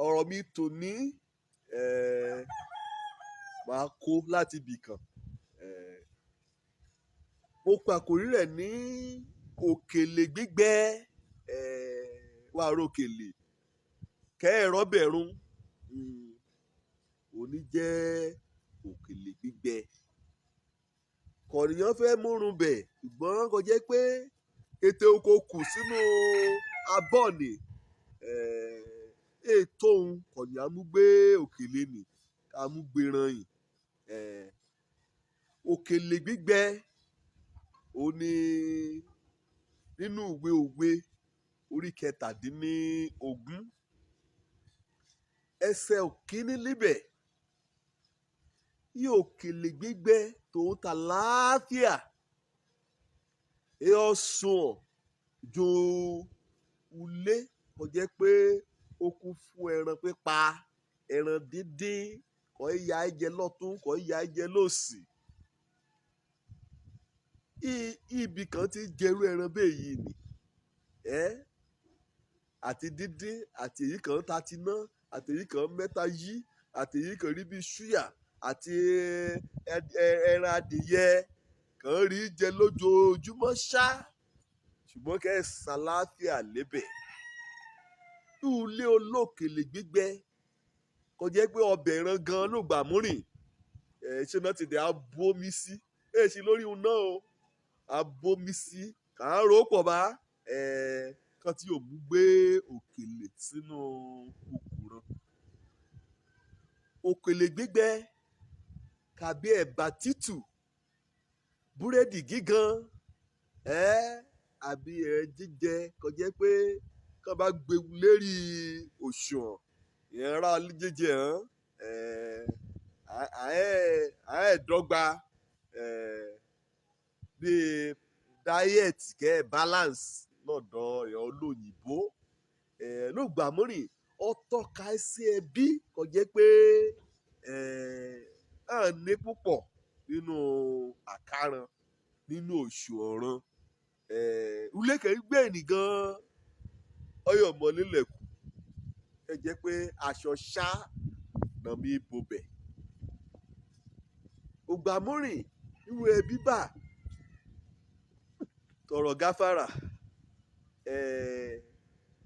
ọ̀rọ̀ mi tòní máa kó láti ibì kan. Mo pe àkòrí rẹ̀ ní òkèlè gbígbẹ. Wàá ròkèlè kẹ́ẹ̀rọ bẹ̀rùn òní jẹ́ òkèlè gbígbẹ. Kọ̀nìyàn fẹ́ múrun bẹ̀ ṣùgbọ́n kò jẹ́ pé ètè oko kù sínú abọ́ ni. Ètò òun kọ̀nìyàn mú gbé òkèlè nì ká mú gbé ran yìí. Òkèlè gbígbẹ òní nínú ìwé Òwe orí 17 ẹsẹ̀ òkíní níbẹ̀. Yí òkèlè gbígbẹ tòun ta láàfíà yóò sùn ju ulé kò jẹ́ pé ó kún fún ẹran pípa, ẹran díndín, kò ya ẹ̀jẹ̀ lọ́tún kò ya ẹ̀jẹ̀ lósì. Ibì kan ti jẹrú ẹran bẹ́ẹ̀ yìí ni. Àti díndín àti èyí kan ta ti ná àti èyí kan mẹ́ta yí àti èyí kan rí bí ṣúyà àti ẹran adìyẹ kan rí jẹ lójoojúmọ́ ṣá ṣùgbọ́n kẹ́ ẹ̀ ṣàlàáfíà lébẹ̀. Ilé olókèlè gbígbẹ kò jẹ́ pé ọbẹ̀ ẹran gan ló gbà múrìn. Ṣé náà ti dẹ̀ abómi sí èsì lórí un náà o abómi sí kà á rò pọ̀ bá kan tí yóò mú gbé òkèlè sínú òkúran. Òkèlè gbígbẹ kàbí ẹ̀bà tútù, búrẹ́dì gígan àbí jíjẹ kò jẹ́ pé kán bá gbé lérí òṣùwọ̀n ìyẹn rà jíjẹ àẹ́ẹ̀dọ́gba bíi diet kẹ́ balance lọ́dọ̀ èèyàn olóyìnbó ló gbà múrìn ó tọ́ka sí ẹbí kò jẹ́ pé à ń ní púpọ̀ nínú àkàràn nínú òṣùwọ̀n ulékè gbé nìgan ọyọ mọ́lélẹ̀kù ẹ jẹ́ pé aṣọ ṣá nàmí ibobẹ̀ ògbàmúrìn irú ẹbí bá tọrọ gáfárà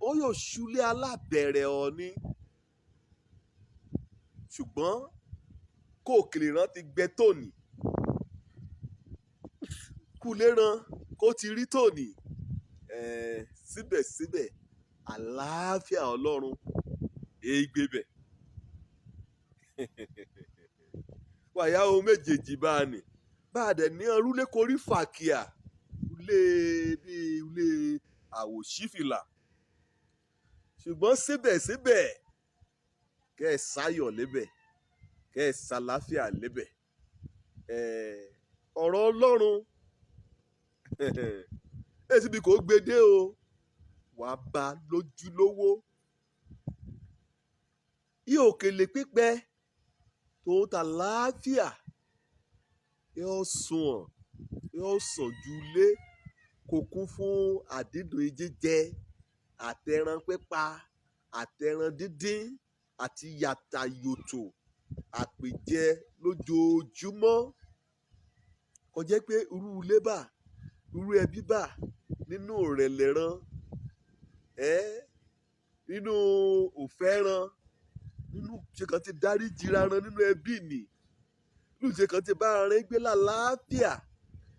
ó yóò ṣúlé alábẹ̀rẹ̀ ọ̀ni ṣùgbọ́n kó òkèlè rán ti gbẹ tóní kúlé rán kó ti rí tóní síbẹ̀síbẹ̀ àlàáfíà Ọlọ́run èégbé bẹ̀ wàyà ohun méjèèjì bá a nì bá a dẹ̀ ní ọrúlé korí fàkíà ilé àwòṣífìlà ṣùgbọ́n síbẹ̀síbẹ̀ kẹ́ ẹ̀ sáyọ̀ lébẹ̀ kẹ́ ẹ̀ sàlàáfíà lébẹ̀ ọ̀rọ̀ Ọlọ́run èsì bí kò gbédé o wàá bá lójúlówó yí òkèlè pípẹ́ tó ta láàfíà yóò sùn yóò sàn ju ilé kò kún fún àdídùn jíjẹ àtẹran pípa àtẹran díndín àti yàtà yòtò àpèjẹ lójoojúmọ́ kò jẹ́ pé irú ilé bá irú ẹbí bá nínú ìrẹ̀lẹ̀ ran nínú òfẹ́ ran nínú ṣe kan ti dárí jìra ran nínú ẹbí mi nínú ṣe kan ti bá ara rẹ gbé lálàáfíà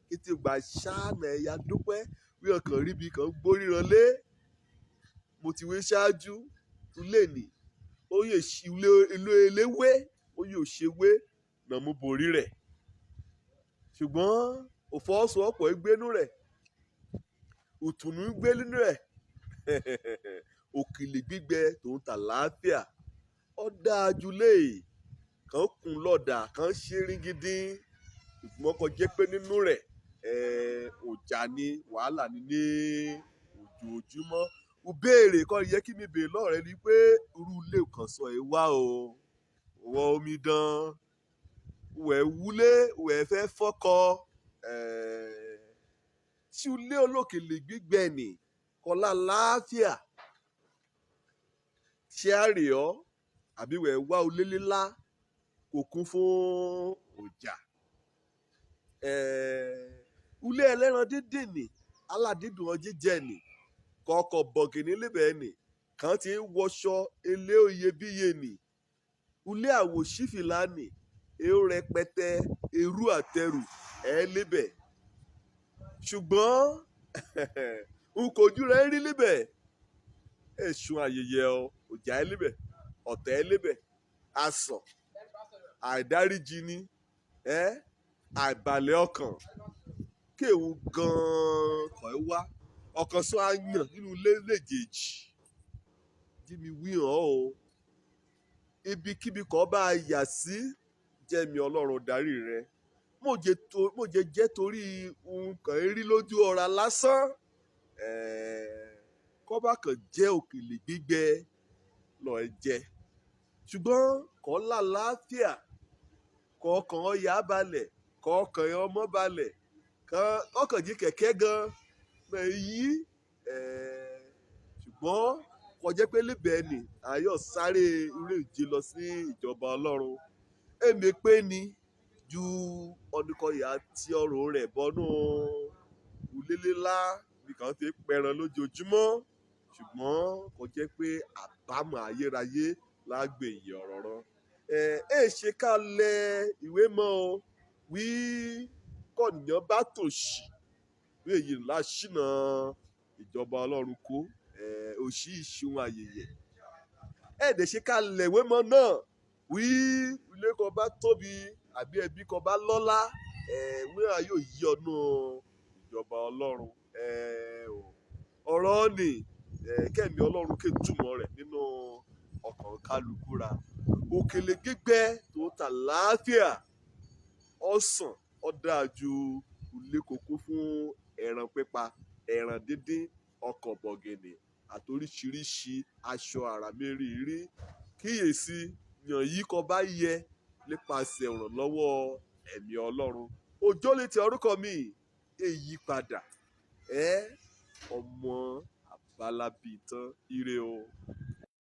kí ti gbà ṣáànà ẹ̀yà dúpẹ́ wí ọkàn ríbi kan gbóríran lé mo ti wé ṣáájú ilé nì ó yè ilé eléwé ó yè òṣèwé nà mú borí rẹ̀ ṣùgbọ́n òfọwọ́sowọ́pọ̀ gbénú rẹ̀ òtùnú gbé nínú rẹ̀ òkèlè gbígbẹ tòun tà láàfíà ó dáa ju lé kàn kún lọ́dà kàn ṣe ríngídín ìgbìmọ̀ kan jẹ́ pé nínú rẹ̀ ọjà ni wàhálà ni ní ojoojúmọ́ o béèrè kọ́ yẹ kí mi béèrè lọ́rẹ̀ ni pé irú ilé kan sọ ẹ wá o wọ omidan wẹ̀ wúlé wẹ̀ fẹ́ fọ́kọ tí ilé olókèlè gbígbẹ nì kọ́lá láàfíà ṣé àrè ọ́ àbí wẹ̀ wá olélé ńlá kò kún fún ọjà. Ulé ẹlẹ́ran dídì nì aládìdùn ọjíjẹ nì kọ̀ọ̀kọ̀ bọ̀gìnì lébẹ̀ nì kàn ti ń wọṣọ elé oyebíye nì ulé àwòṣífìlà nì èrò rẹpẹtẹ èrú àtẹrù lébẹ̀ ṣùgbọ́n n kò ojú rẹ̀ rí lébẹ̀ èṣù ayẹyẹ ọjà lébẹ̀ ọ̀tẹ̀ lébẹ̀ asọ̀ àìdáríjì ni àìbalẹ̀ ọkàn kéwù gan-an kọ̀ ẹ́ wá ọkàn sọ àyàn nínú ilé méjèèjì jí mi wí hàn o ibikíbi kan bá a yà sí jẹ́mi ọlọ́run darí rẹ mo jẹ jẹ́ torí nǹkan rí lójú ọ̀ra lásán kọ́ba kan jẹ́ òkèlè gbígbẹ lọ́ọ́ jẹ ṣùgbọ́n kọ́ lálàáfíà kọ̀ọ̀kan ọ̀yà balẹ̀ kọ̀ọ̀kan ọmọ balẹ̀ kọ̀ọ̀kan jí kẹ̀kẹ́ gan yí ṣùgbọ́n kọjá pé lébẹ̀ẹ́ ni ayọ̀ sáré eré ìje lọ sí ìjọba ọlọ́run èmi pé ni ju ọdúnkọyà tí ọrùn rẹ̀ bọ́nú ulélélá bí kan ti pẹran lójoojúmọ́ ṣùgbọ́n kọjá pé àbámọ̀ ayérayé lágbè yìí ọ̀rọ̀ rán ṣe ká lẹ ìwé mọ́ o wí kọ́nìyàn bá tòṣì wí èyí ńlá ṣìnà ìjọba ọlọ́run kó òṣì ìṣun ayẹyẹ ẹ̀ẹ́dẹ̀ ṣe ká lẹ̀ ìwé mọ́ náà wí ilé kan bá tóbi àbí ẹbí kan bá lọ́lá wíwá yóò yí ọ̀nà ìjọba ọlọ́run ọ̀rọ̀ ni kẹ́mi ọlọ́run ké túmọ̀ rẹ̀ nínú ọkàn kálukú ra òkèlè gbígbẹ tó ta láàfíà ọ̀sán ọ̀dájú ilé kókó fún ẹran pípa ẹran díndín ọkọ̀ bọ̀gẹ̀nẹ̀ àtoríṣiríṣi aṣọ àrà mẹ́rìírí kíyèsí yàn yìí kọ bá yẹ nípasẹ̀ ìrànlọ́wọ́ ẹ̀mí ọlọ́run òjò lè tẹ orúkọ mi èyí padà ọmọ àbálábí tán ire o.